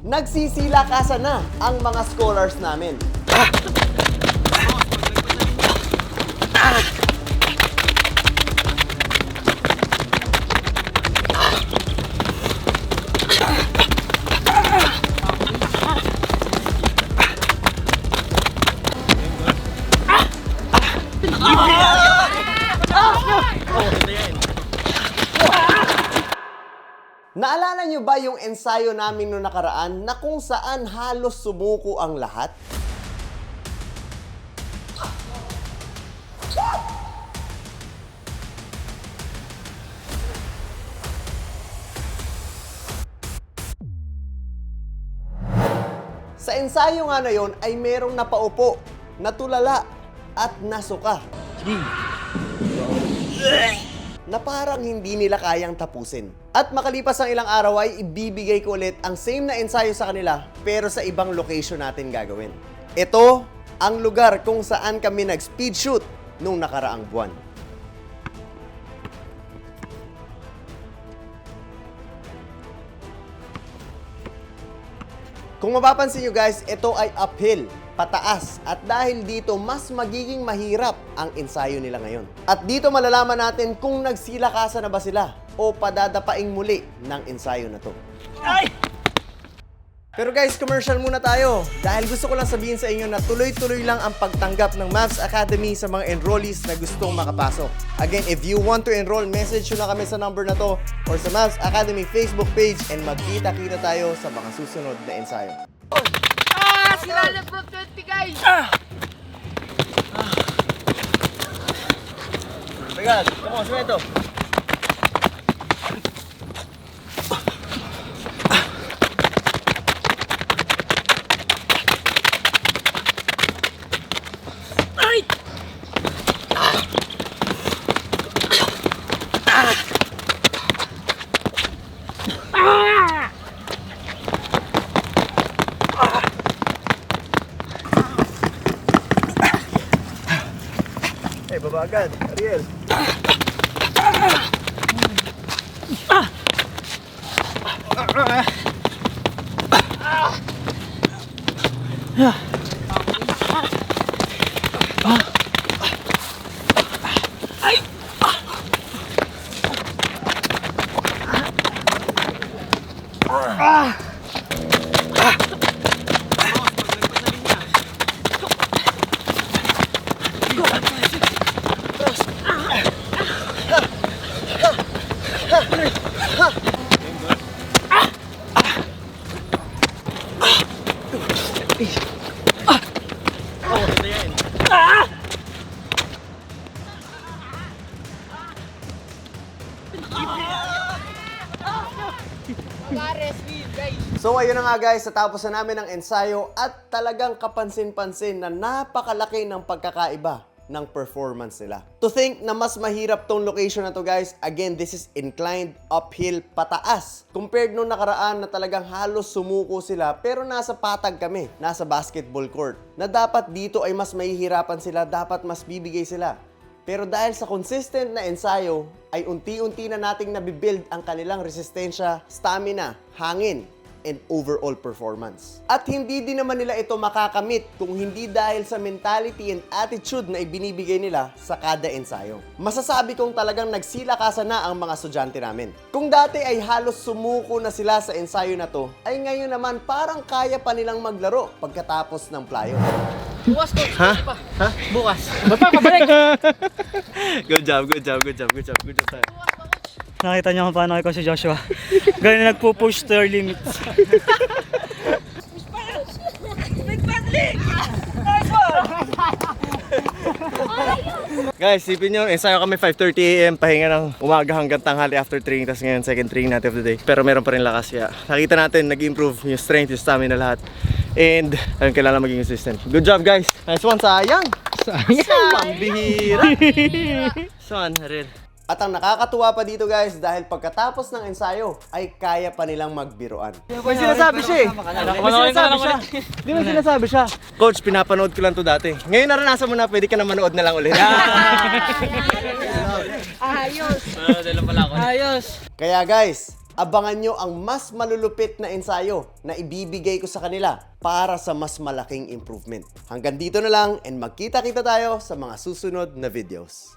Nagsisilakasan na ang mga scholars namin. Naalala nyo ba yung ensayo namin noong nakaraan na kung saan halos sumuko ang lahat? Sa ensayo nga na yon ay merong napaupo, natulala, at nasuka. Na parang hindi nila kayang tapusin. At makalipas ang ilang araw ay ibibigay ko ulit ang same na ensayo sa kanila pero sa ibang location natin gagawin. Ito ang lugar kung saan kami nag-speed shoot nung nakaraang buwan. Kung mapapansin nyo guys, ito ay uphill, pataas. At dahil dito, mas magiging mahirap ang ensayo nila ngayon. At dito malalaman natin kung nagsilakasan na ba sila o padadapaing muli ng ensayo na to. Ay! Pero guys, commercial muna tayo. Dahil gusto ko lang sabihin sa inyo na tuloy-tuloy lang ang pagtanggap ng Mavs Academy sa mga enrollees na gustong makapasok. Again, if you want to enroll, message nyo na kami sa number na to or sa Mavs Academy Facebook page and magkita-kita tayo sa mga susunod na ensayo. Sila na from 20 guys! My God, come on, Sumeto. Baba agad, Ariel. So ayun na nga guys, natapos na namin ang ensayo at talagang kapansin-pansin na napakalaki ng pagkakaiba ng performance nila. To think na mas mahirap tong location na to guys, again, this is inclined uphill pataas. Compared nung nakaraan na talagang halos sumuko sila pero nasa patag kami, nasa basketball court. Na dapat dito ay mas mahihirapan sila, dapat mas bibigay sila. Pero dahil sa consistent na ensayo, ay unti-unti na nating nabibuild ang kanilang resistensya, stamina, hangin, and overall performance. At hindi din naman nila ito makakamit kung hindi dahil sa mentality and attitude na ibinibigay nila sa kada ensayo. Masasabi kong talagang nagsilakasan na ang mga estudyante namin. Kung dati ay halos sumuko na sila sa ensayo na to, ay ngayon naman parang kaya pa nilang maglaro pagkatapos ng playo. Bukas coach, pa. Ha? Bukas. Basta pabalik. Good job tayo. Nakita niyo kung paano ako si Joshua. Ganun nagpo-push to your limits. Guys, sipin nyo, ensayo kami 5:30 AM, pahinga ng umaga hanggang tanghali after training, tapos ngayon second training natin of the day. Pero meron pa rin lakas, kaya nakita natin, nag-improve yung strength, yung stamina, lahat. And ayun, kailangan maging consistent. Good job guys! Nice one, sayang! Pambihira! Saan, Harir? At ang nakakatuwa pa dito guys, dahil pagkatapos ng ensayo, ay kaya pa nilang magbiruan. May sinasabi siya eh. Di ba sinasabi siya? Coach, pinapanood ko lang to dati. Ngayon naranasan mo na, pwede ka na manood na lang ulit. Ayos. Ayos. Kaya guys, Abangan nyo ang mas malulupit na ensayo na ibibigay ko sa kanila para sa mas malaking improvement. Hanggang dito na lang and magkita-kita tayo sa mga susunod na videos.